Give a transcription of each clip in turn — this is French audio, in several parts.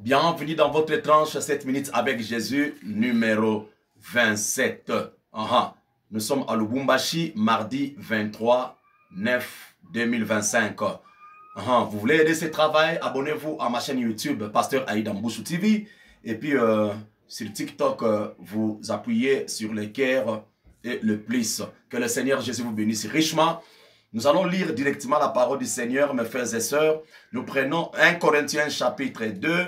Bienvenue dans votre tranche 7 minutes avec Jésus, numéro 27. Nous sommes à Lubumbashi, mardi 23/9/2025. Vous voulez aider ce travail? Abonnez-vous à ma chaîne YouTube, Pasteur Aïda Mboussou TV. Et puis, sur TikTok, vous appuyez sur le cœur et le plus. Que le Seigneur Jésus vous bénisse richement. Nous allons lire directement la parole du Seigneur, mes frères et sœurs. Nous prenons 1 Corinthiens chapitre 2.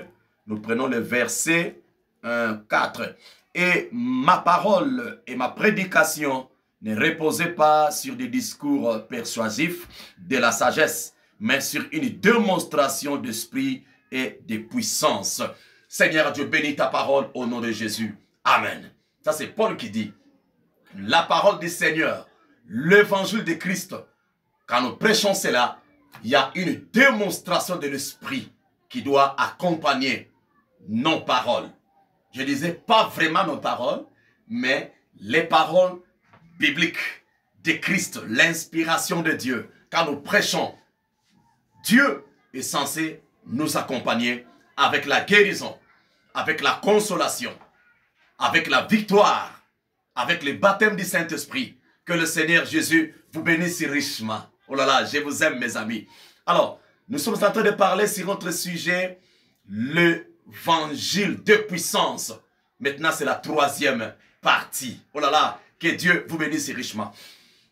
Nous prenons le verset 4. Et ma parole et ma prédication ne reposaient pas sur des discours persuasifs de la sagesse, mais sur une démonstration d'esprit et de puissance. Seigneur Dieu, bénis ta parole au nom de Jésus. Amen. Ça c'est Paul qui dit, la parole du Seigneur, l'évangile de Christ. Quand nous prêchons cela, il y a une démonstration de l'esprit qui doit accompagner nos paroles. Je disais pas vraiment nos paroles, mais les paroles bibliques de Christ, l'inspiration de Dieu. Quand nous prêchons, Dieu est censé nous accompagner avec la guérison, avec la consolation, avec la victoire, avec le baptême du Saint-Esprit. Que le Seigneur Jésus vous bénisse richement. Oh là là, je vous aime mes amis. Alors, nous sommes en train de parler sur notre sujet, l'évangile de puissance. Maintenant, c'est la troisième partie. Oh là là, que Dieu vous bénisse richement.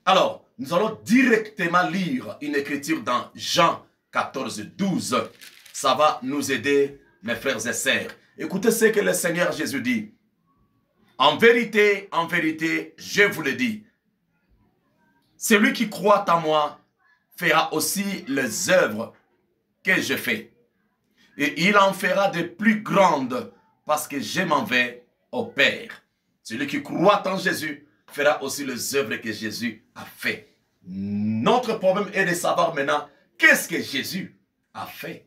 Alors, nous allons directement lire une écriture dans Jean 14:12. Ça va nous aider, mes frères et sœurs. Écoutez ce que le Seigneur Jésus dit. En vérité, je vous le dis. Celui qui croit en moi fera aussi les œuvres que je fais. Et il en fera de plus grandes parce que je m'en vais au Père. Celui qui croit en Jésus fera aussi les œuvres que Jésus a fait. Notre problème est de savoir maintenant qu'est-ce que Jésus a fait.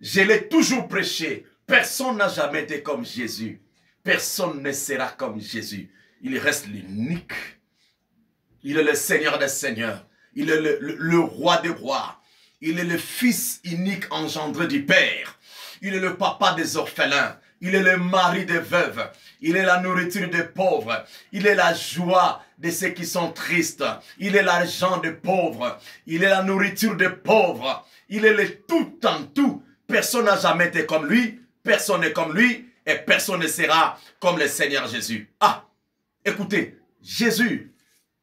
Je l'ai toujours prêché. Personne n'a jamais été comme Jésus. Personne ne sera comme Jésus. Il reste l'unique. Il est le Seigneur des Seigneurs. Il est le roi des rois. Il est le fils unique engendré du Père. Il est le papa des orphelins. Il est le mari des veuves. Il est la nourriture des pauvres. Il est la joie de ceux qui sont tristes. Il est l'argent des pauvres. Il est la nourriture des pauvres. Il est le tout en tout. Personne n'a jamais été comme lui. Personne n'est comme lui. Et personne ne sera comme le Seigneur Jésus. Ah, écoutez, Jésus,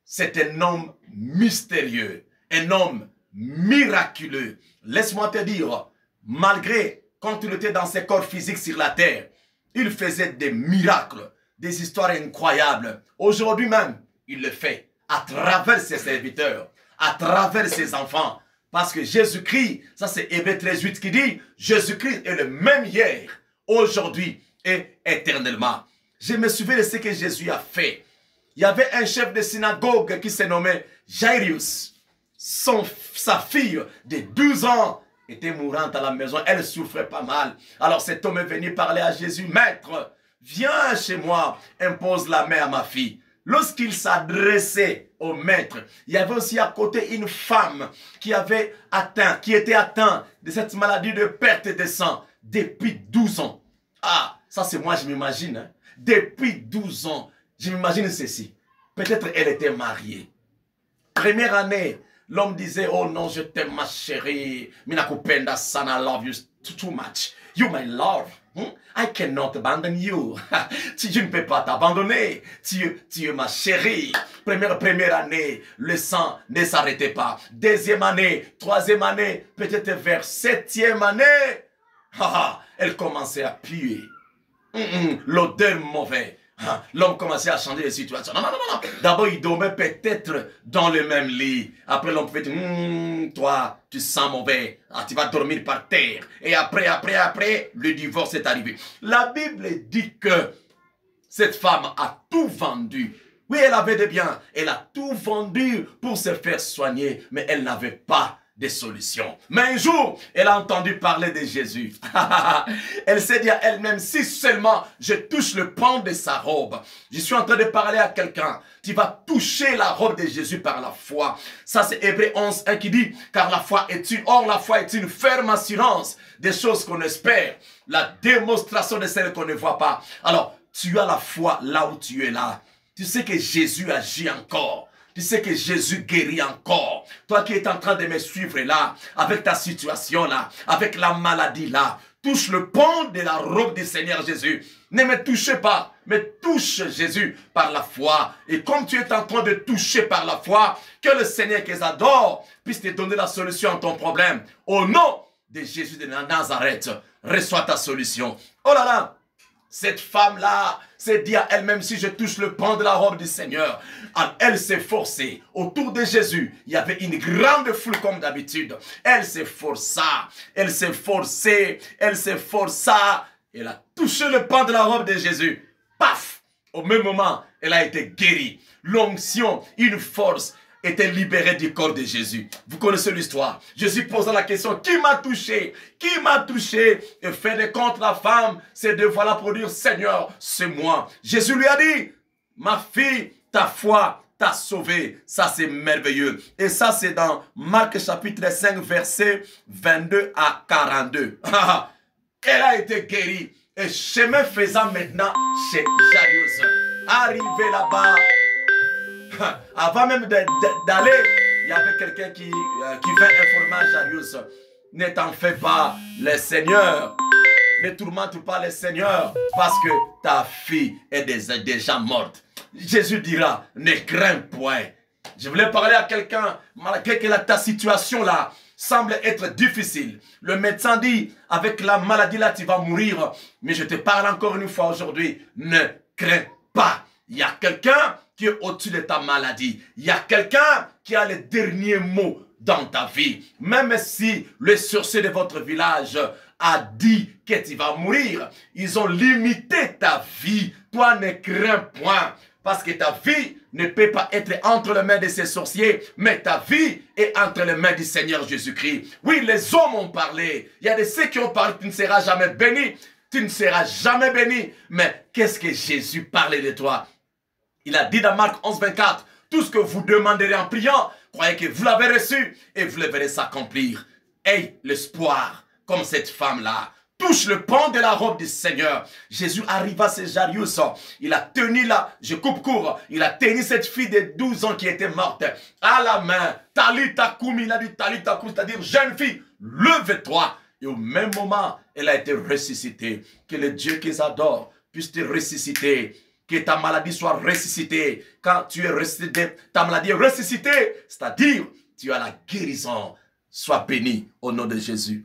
c'est un homme mystérieux, un homme miraculeux. Laisse-moi te dire, malgré quand il était dans ses corps physiques sur la terre, il faisait des miracles, des histoires incroyables. Aujourd'hui même, il le fait à travers ses serviteurs, à travers ses enfants. Parce que Jésus-Christ, ça c'est Hébreux 13:8 qui dit, Jésus-Christ est le même hier, aujourd'hui et éternellement. Je me souviens de ce que Jésus a fait. Il y avait un chef de synagogue qui se nommait Jairus. Sa fille de 12 ans était mourante à la maison. Elle souffrait pas mal. Alors cet homme est venu parler à Jésus. Maître, viens chez moi, impose la main à ma fille. Lorsqu'il s'adressait au maître, il y avait aussi à côté une femme qui était atteinte de cette maladie de perte de sang depuis 12 ans. Ah, ça c'est moi je m'imagine. Hein? Depuis 12 ans. Je m'imagine ceci. Peut-être elle était mariée. Première année, l'homme disait, oh non, je t'aime ma chérie. Minakupenda sana, I love you too much. You my love. I cannot abandon you. Je ne peux pas t'abandonner. Tu es ma chérie. Première année, le sang ne s'arrêtait pas. Deuxième année, troisième année, peut-être vers septième année, elle commençait à puer. L'odeur mauvaise. L'homme commençait à changer de situation. Non. D'abord, il dormait peut-être dans le même lit. Après, l'homme pouvait dire, toi, tu sens mauvais. Ah, tu vas dormir par terre. Et après, le divorce est arrivé. La Bible dit que cette femme a tout vendu. Oui, elle avait des biens. Elle a tout vendu pour se faire soigner. Mais elle n'avait pas des solutions. Mais un jour, elle a entendu parler de Jésus. Elle s'est dit à elle-même, si seulement je touche le pan de sa robe. Je suis en train de parler à quelqu'un. Tu vas toucher la robe de Jésus par la foi. Ça, c'est Hébreux 11, 1 qui dit, car la foi est la foi est une ferme assurance des choses qu'on espère, la démonstration de celles qu'on ne voit pas. Alors, tu as la foi là où tu es là. Tu sais que Jésus agit encore. Tu sais que Jésus guérit encore. Toi qui es en train de me suivre là, avec ta situation là, avec la maladie là, touche le pan de la robe du Seigneur Jésus. Ne me touchez pas, mais touche Jésus par la foi. Et comme tu es en train de toucher par la foi, que le Seigneur qui les adore puisse te donner la solution à ton problème. Au nom de Jésus de Nazareth, reçois ta solution. Oh là là! Cette femme-là s'est dit à elle-même, si je touche le pan de la robe du Seigneur, elle s'est forcée. Autour de Jésus, il y avait une grande foule comme d'habitude. Elle s'est força, elle s'est forcée, elle s'est força. Elle a touché le pan de la robe de Jésus. Paf! Au même moment, elle a été guérie. L'onction, une force était libérée du corps de Jésus. Vous connaissez l'histoire. Jésus posa la question, qui m'a touché? Qui m'a touché? Et fait de compte la femme, c'est de voilà pour dire, Seigneur, c'est moi. Jésus lui a dit, ma fille, ta foi t'a sauvée. Ça, c'est merveilleux. Et ça, c'est dans Marc chapitre 5, versets 22 à 42. Elle a été guérie. Et chemin faisant maintenant chez Jairus. Arrivé là-bas, avant même d'aller, il y avait quelqu'un qui vint informer à Jairus. Ne t'en fais pas, le Seigneur. Ne tourmente pas le Seigneur parce que ta fille est déjà morte. Jésus dira, ne crains point. Je voulais parler à quelqu'un, malgré que ta situation là semble être difficile. Le médecin dit, avec la maladie là, tu vas mourir. Mais je te parle encore une fois aujourd'hui, ne crains pas. Il y a quelqu'un qui est au-dessus de ta maladie. Il y a quelqu'un qui a les derniers mots dans ta vie. Même si le sorcier de votre village a dit que tu vas mourir, ils ont limité ta vie. Toi, ne crains point. Parce que ta vie ne peut pas être entre les mains de ces sorciers, mais ta vie est entre les mains du Seigneur Jésus-Christ. Oui, les hommes ont parlé. Il y a de ceux qui ont parlé, tu ne seras jamais béni. Tu ne seras jamais béni. Mais qu'est-ce que Jésus parlait de toi? Il a dit dans Marc 11, 24, tout ce que vous demanderez en priant, croyez que vous l'avez reçu et vous le verrez s'accomplir. Aie l'espoir, comme cette femme-là. Touche le pan de la robe du Seigneur. Jésus arriva à Jairus. Il a tenu là, je coupe court, il a tenu cette fille de 12 ans qui était morte à la main. Talita koum, il a dit Talita koum, c'est-à-dire jeune fille, lève-toi. Et au même moment, elle a été ressuscitée. Que le Dieu qu'ils adorent puisse te ressusciter. Que ta maladie soit ressuscitée. Quand tu es ressuscité, ta maladie est ressuscitée. C'est-à-dire, tu as la guérison. Sois béni au nom de Jésus.